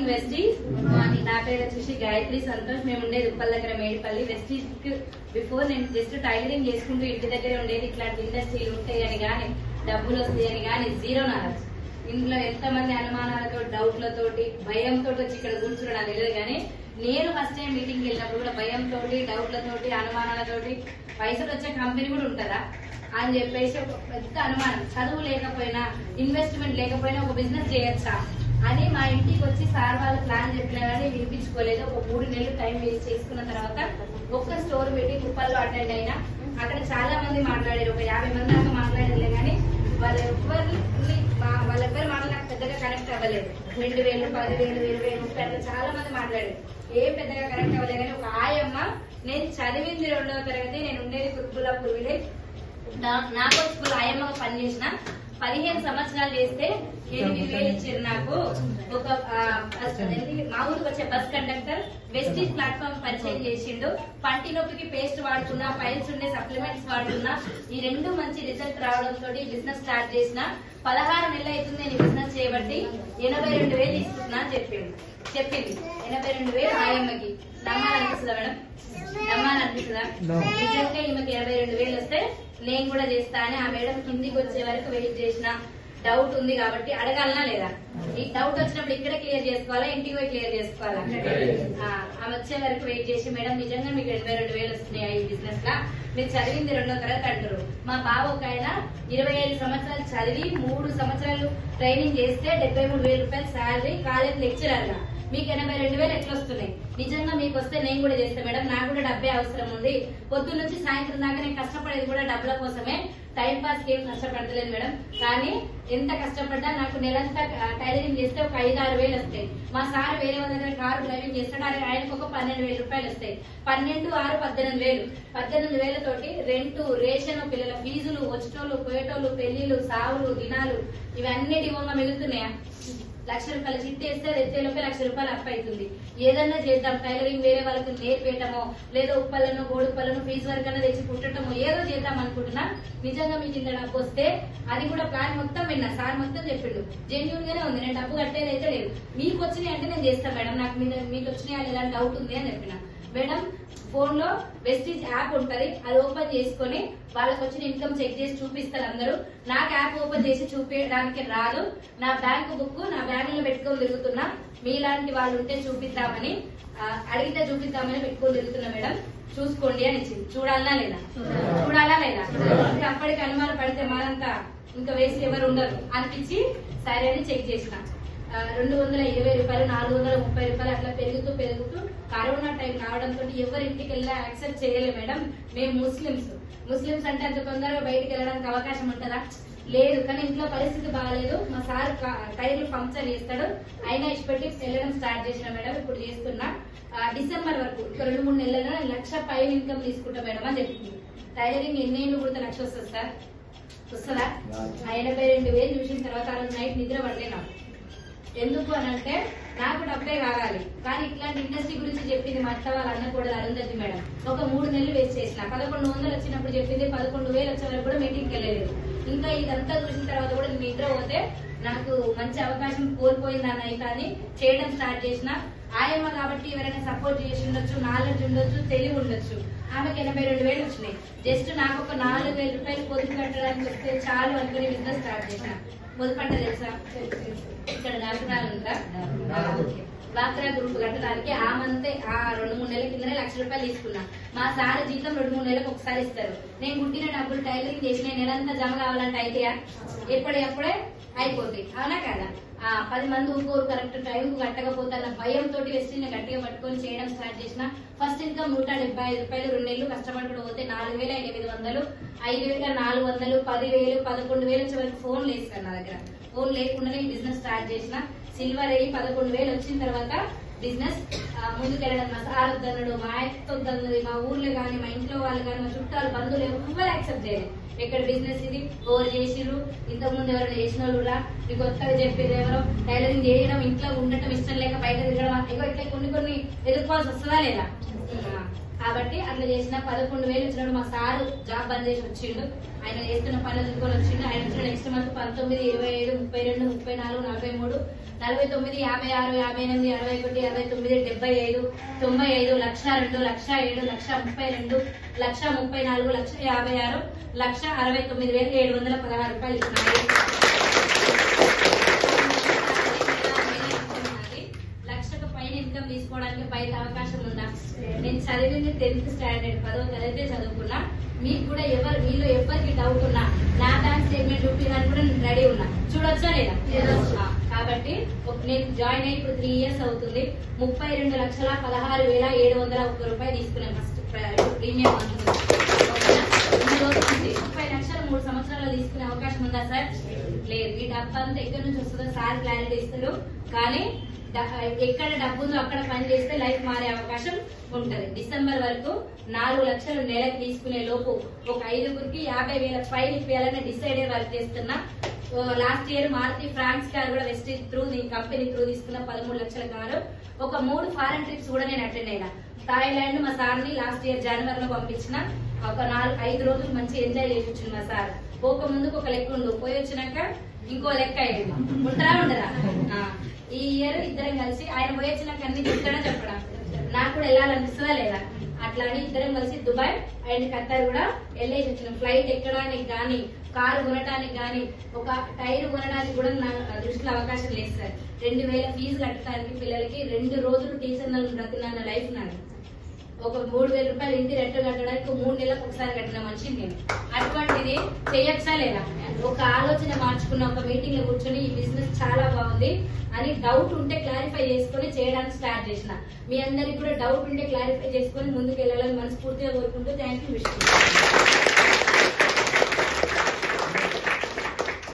Morning Vestige. నా పేరు వచ్చేసి గాయత్రి సంతోష్. మేము ఉండేది ఉప్పల్ దగ్గర మేడిపల్లి. వెస్టీజ్ బిఫోర్ నేను జస్ట్ టైలరింగ్ చేసుకుంటూ ఇంటి దగ్గర ఉండేది. ఇట్లాంటి ఇండస్ట్రీలు ఉంటాయని కానీ డబ్బులు వస్తాయని కానీ జీరో నాలెడ్జ్. ఇంట్లో ఎంతమంది అనుమానాలతో డౌట్లతోటి భయంతో వచ్చి ఇక్కడ కూర్చుని నాకు తెలియదు. కానీ నేను ఫస్ట్ టైం మీటింగ్కి వెళ్ళినప్పుడు కూడా భయంతో డౌట్లతోటి అనుమానాలతోటి పైసలు వచ్చే కంపెనీ కూడా ఉంటుందా అని చెప్పేసి ఒక పెద్ద అనుమానం. చదువు లేకపోయినా ఇన్వెస్ట్మెంట్ లేకపోయినా ఒక బిజినెస్ చేయొచ్చా అని మా ఇంటికి వచ్చి సార్ వాళ్ళు ప్లాన్ చెప్పినా కానీ వినిపించుకోలేదు. ఒక 3 నెలలు టైం వేస్ట్ చేసుకున్న తర్వాత ఒక్క స్టోర్ మీటింగ్ ఉప్పల్లో అటెండ్ అయినా. అక్కడ చాలా మంది మాట్లాడారు, ఒక 50 మంది దాకా మాట్లాడలే. కానీ వాళ్ళెవ్వరు మాటలు నాకు పెద్దగా కనెక్ట్ అవ్వలేదు. 2000, 10,000, 20,000, 30,000 అట్లా చాలా మంది మాట్లాడారు. ఏం పెద్దగా కనెక్ట్ అవ్వలేదు. కానీ ఒక ఆయమ్మ, నేను చదివింది 2వ తరగతి, నేను ఉండేది కుర్బులాపూర్ విలేజ్. నాకు వచ్చి ఆయమ్మగా పనిచేసిన 15 సంవత్సరాలు చేస్తే 8,000 ఇచ్చారు నాకు. ఒక మా ఊరికి వచ్చే బస్ కండక్టర్ వెస్టీజ్ ప్లాట్ఫామ్ పరిచయం చేసిండు. పంటి నొప్పికి పేస్ట్ వాడుకున్నా, పైల్స్ ఉండే సప్లిమెంట్స్ వాడుకున్నా. ఈ 2 మంచి రిజల్ట్ రావడంతో బిజినెస్ స్టార్ట్ చేసిన. 16 నెలలు అవుతుంది నేను బిజినెస్ చేయబట్టి 82,000 ఇస్తున్నా అని చెప్పింది. 82,000 ఆయమ్మకి. నమ్మాలనిపిస్తుందా మేడం? నమ్మాలనిపిస్తుందా? నిజంగా ఈమెకి 82,000 వస్తే నేను కూడా చేస్తా అని ఆ మేడం కిందికి వచ్చే వరకు వెయిట్ చేసిన. డౌట్ ఉంది కాబట్టి అడగాలనా లేదా? ఈ డౌట్ వచ్చినప్పుడు ఇక్కడ క్లియర్ చేసుకోవాలా, ఇంటికి పోయి క్లియర్ చేసుకోవాలా? ఆమె వచ్చే వరకు వెయిట్ చేసి, మేడం నిజంగా మీకు 82,000 వస్తున్నాయి ఈ బిజినెస్ లా, మీరు చదివింది 2వ తరగతి అంటారు. మా బావ ఒక ఆయన 25 సంవత్సరాలు చదివి 3 సంవత్సరాలు ట్రైనింగ్ చేస్తే 73,000 రూపాయలు శాలరీ, కాలేజ్ లెక్చరర్ గా. మీకు 82,000 ఎట్లా వస్తున్నాయి? నిజంగా మీకు వస్తే నేను కూడా చేస్తా మేడం, నాకు కూడా డబ్బే అవసరం ఉంది. పొద్దు నుంచి సాయంత్రం దాకా నేను కష్టపడేది కూడా డబ్బుల కోసమే, టైం పాస్ ఏం కష్టపడతలేదు మేడం. కానీ ఎంత కష్టపడ్డా నాకు నెలంతా టైలరింగ్ చేస్తే ఒక 5-6 వేలు వస్తాయి. మా సార్ వేరే వాళ్ళ దగ్గర కారు డ్రైవింగ్ చేస్తాడు, ఆయనకు ఒక 12,000 రూపాయలు వస్తాయి. 12, 6, 18,000. 18,000 తోటి రెంటు, రేషన్, పిల్లల ఫీజులు, వచ్చేటోళ్ళు, పోయేటోళ్ళు, పెళ్లిళ్ళు, సావులు, దినాలు ఇవన్నీ డివోగా మిగులుతున్నాయా? 1,00,000 రూపాయలు చిట్టి వేస్తే రెత్తేలోపే 1,00,000 రూపాయలు అప్ అవుతుంది. ఏదన్నా చేద్దాం, టైలరింగ్ వేరే వాళ్ళకి నేర్పేయటమో, లేదా ఉప్పలను గోడుపలను ఫీజు వరకు అన్నా తెచ్చి పుట్టటమో ఏదో చేద్దాం అనుకుంటున్నా. నిజంగా మీకు ఇంత డబ్బు వస్తే అది కూడా ప్లాన్ మొత్తం విన్నా. సార్ మొత్తం చెప్పిండు, జెన్యూన్ గానే ఉంది, నేను డబ్బు కట్టేది అయితే లేదు. మీకు వచ్చినాయి అంటే నేను చేస్తాను మేడం, నాకు మీకు వచ్చినాయా లేదా డౌట్ ఉంది అని చెప్పిన. మేడం ఫోన్ లో వెస్టీజ్ యాప్ ఉంటది, అది ఓపెన్ చేసుకుని వాళ్ళకి వచ్చిన ఇన్కమ్ చెక్ చేసి చూపిస్తారు అందరూ. నాకు యాప్ ఓపెన్ చేసి చూపించడానికి రాదు. నా బ్యాంక్ బుక్ నా బ్యాంక్ లో పెట్టుకొని తిరుగుతున్నా. మీలాంటి వాళ్ళు ఉంటే చూపిద్దామని, అడిగితే చూపిద్దామని పెట్టుకొని తిరుగుతున్నా మేడం, చూసుకోండి అని ఇచ్చింది. చూడాలా లేదా? ఇంకా అప్పటికి అనుమానం పడితే మానంతా ఇంకా వేసి ఎవరు ఉండరు అనిపించి సరే అని చెక్ చేసిన. 220 రూపాయలు, 430 రూపాయలు అట్లా పెరుగుతూ కరోనా టైం రావడంతో ఎవరి ఇంటికి వెళ్ళా యాక్సెప్ట్ చేయలేదు మేడం. మేము ముస్లిమ్స్ అంటే అంత తొందరగా బయటకు వెళ్ళడానికి అవకాశం ఉంటుందా? లేదు. కానీ ఇంట్లో పరిస్థితి బాగాలేదు. మా సార్ టైర్లు పంక్చర్ చేస్తాడు, అయినా ఇచ్చిపెట్టి వెళ్ళడం స్టార్ట్ చేసిన మేడం. ఇప్పుడు చేస్తున్నా. డిసెంబర్ వరకు ఇంకా 2-3 నెలల్లో 1,00,000 పైన ఇన్కమ్ తీసుకుంటా మేడం అని చెప్పింది. టైలరింగ్ ఎన్నేళ్ళు కూడా 1,00,000 వస్తుంది సార్? వస్తుందా? 82,000 చూసిన తర్వాత ఆ రోజు నైట్ నిద్ర పడలే నాకు. ఎందుకు అని అంటే నాకు డబ్బే కావాలి. కానీ ఇట్లాంటి ఇండస్ట్రీ గురించి చెప్పింది మా అత్త వాళ్ళ అన్న కూడా అరుంధతి మేడం. ఒక 3 నెలలు వేస్ట్ చేసిన. 1,100 వచ్చినప్పుడు చెప్పింది, 11,000 వచ్చే వరకు కూడా మీటింగ్కి వెళ్ళలేదు. ఇంకా ఇదంతా చూసిన తర్వాత కూడా నిద్ర పోతే నాకు మంచి అవకాశం కోల్పోయిందని అయితే అని చేయడం స్టార్ట్ చేసిన. ఆయమ్మ కాబట్టి ఎవరైనా సపోర్ట్ చేసి ఉండొచ్చు, నాలెడ్జ్ ఉండొచ్చు, తెలివి ఉండొచ్చు. ఆమెకి 82,000 వచ్చినాయి. జస్ట్ నాకు ఒక 4,000 రూపాయలు పొదుపు కట్టడానికి వస్తే చాలు అనుకుని బిజినెస్ స్టార్ట్ చేసిన. పొదుపంట తెలుసా? ఇక్కడ డాక్టరాలు ఉందా? డాక్టరా గ్రూప్ కట్టడానికి ఆ మంతే ఆ 2-3 నెలల కిందనే 1,00,000 రూపాయలు తీసుకున్నా. మా సార్ జీతం 2-3 నెలలకు ఒకసారి ఇస్తారు. నేను గుట్టిన డబ్బులు టైలరింగ్ చేసి నేను నెలంతా జమ కావాలంటే అయితేయా? ఎప్పుడే అయిపోతాయి. అవునా కదా? 10 మంది ఊరుకోరు కరెక్ట్ టైం కట్టకపోతే అన్న భయంతో వెస్టీజ్ గట్టిగా పట్టుకొని చేయడం స్టార్ట్ చేసిన. ఫస్ట్ ఇన్కమ్ 175 రూపాయలు. 2 నెలలు కష్టపడుకుంటూ పోతే 4,800, 5,400, 10,000, 11,000 వచ్చే వరకు ఫోన్ లేదు సార్ నా దగ్గర. ఫోన్ లేకుండానే బిజినెస్ స్టార్ట్ చేసిన. సిల్వర్ అయ్యి 11,000 వచ్చిన తర్వాత బిజినెస్ ముందుకెళ్ళడం. మా సార్ వద్దన్నాడు, మా అత్త వద్దన్నది, మా ఊర్లో కానీ మా ఇంట్లో వాళ్ళు కానీ మా చుట్టాలు బంధువులు ఎవరు యాక్సెప్ట్ చేయలేదు. ఎక్కడ బిజినెస్ ఇది ఓవర్ చేసిరు, ఇంతకుముందు ఎవరైనా చేసిన వాళ్ళు మీకు కొత్తగా చెప్పేది ఎవరో టైలరింగ్ చేయడం, ఇంట్లో ఉండటం ఇష్టం లేక బయట తిరగడం, ఇట్లా కొన్ని ఎదుర్కోవాల్సి వస్తుందా లేదా? కాబట్టి అట్లా చేసిన 11,000 ఇచ్చినప్పుడు మా సారు జాబ్ బంద్ చేసి వచ్చిండు. ఆయన చేస్తున్న పనులు దుకొని వచ్చిండు. ఆయన వచ్చిన నెక్స్ట్ మంత్ 19, 27, 32, 34, 43, 49, 56, 58, 61, 69, 75, 95, 1,02, 1,07, 1,32, 1,34, 1,56, 1,69,716 రూపాయలు ఇచ్చినాయి. లక్షకు పైన ఇన్కమ్ తీసుకోవడానికి బయట అవకాశం ఉందా? నేను చదివింది 10th స్టాండర్డ్ 10వ తరగతి చదువుకున్నా. మీకు కూడా మీలో ఎవరికి డౌట్ ఉన్నా నా బ్యాంక్ స్టేట్మెంట్ చూపించడానికి కూడా నేను రెడీ ఉన్నా. చూడొచ్చా లేదా? కాబట్టి నేను జాయిన్ అయ్యి ఇప్పుడు 3 years అవుతుంది. 32,16,701 రూపాయలు తీసుకున్నాను ఫస్ట్ ప్రీమియం అంటుంది. 30 లక్షలు 3 సంవత్సరాలు తీసుకునే అవకాశం ఉందా సార్? లేదు. ఈ డబ్బు అంతా ఎక్కడి నుంచి వస్తుందో సార్ క్లారిటీ ఇస్తారు. కానీ ఎక్కడ డబ్బు ఉందో అక్కడ పని చేస్తే లైఫ్ మారే అవకాశం ఉంటది. డిసెంబర్ వరకు 4 లక్షలు నెలకు తీసుకునే లోపు ఒక 5గురికి 50,000 ఫైన్ ఇప్పించాలని డిసైడ్ అయ్యి వర్క్ చేస్తున్నా. Last year Maruti Fronx car కూడా వెస్టీజ్ త్రూ కంపెనీ త్రూ తీసుకున్న 13 లక్షల కారు. ఒక 3 ఫారెన్ ట్రిప్స్ కూడా నేను అటెండ్ అయినా. థాయిలాండ్ మా సార్ని లాస్ట్ ఇయర్ జనవరిలో పంపించిన. ఒక 4-5 రోజులు మంచి ఎంజాయ్ చేసి వచ్చింది మా సార్. పోక ముందుకు ఒక లెక్క ఉండు, పోయి వచ్చినాక ఇంకో లెక్క అయింది. ఉంటారా ఉండరా? ఈ ఇయర్ ఇద్దరం కలిసి ఆయన పోయి వచ్చినాక అన్ని చెప్తాడా చెప్పడా? నాకు కూడా వెళ్ళాలనిపిస్తుందా లేదా? అట్లా అని ఇద్దరం కలిసి దుబాయ్ అండ్ ఖత్తర్ కూడా వెళ్ళేసి వచ్చిన. ఫ్లైట్ ఎక్కడానికి గానీ, కారు కొనడానికి గానీ, ఒక టైర్ కొనడానికి కూడా నా దృష్టిలో అవకాశం లేదు సార్. 2,000 ఫీజు కట్టడానికి పిల్లలకి 2 రోజులు టీచర్ బ్రతికిన లైఫ్ నాది. ఒక 3,000 రూపాయలు ఇంటి రెంట్ కట్టడానికి 3 నెలలకు ఒకసారి కట్టిన మనిషిని నేను. అటువంటిది చేయొచ్చా లేదా? ఒక ఆలోచన మార్చుకున్న, ఒక మీటింగ్ లో కూర్చొని ఈ బిజినెస్ చాలా బాగుంది అని డౌట్ ఉంటే క్లారిఫై చేసుకుని చేయడానికి స్టార్ట్ చేసిన. మీ అందరికి కూడా డౌట్ ఉంటే క్లారిఫై చేసుకుని ముందుకు వెళ్ళాలని మనస్ఫూర్తిగా కోరుకుంటూ థ్యాంక్ యూ.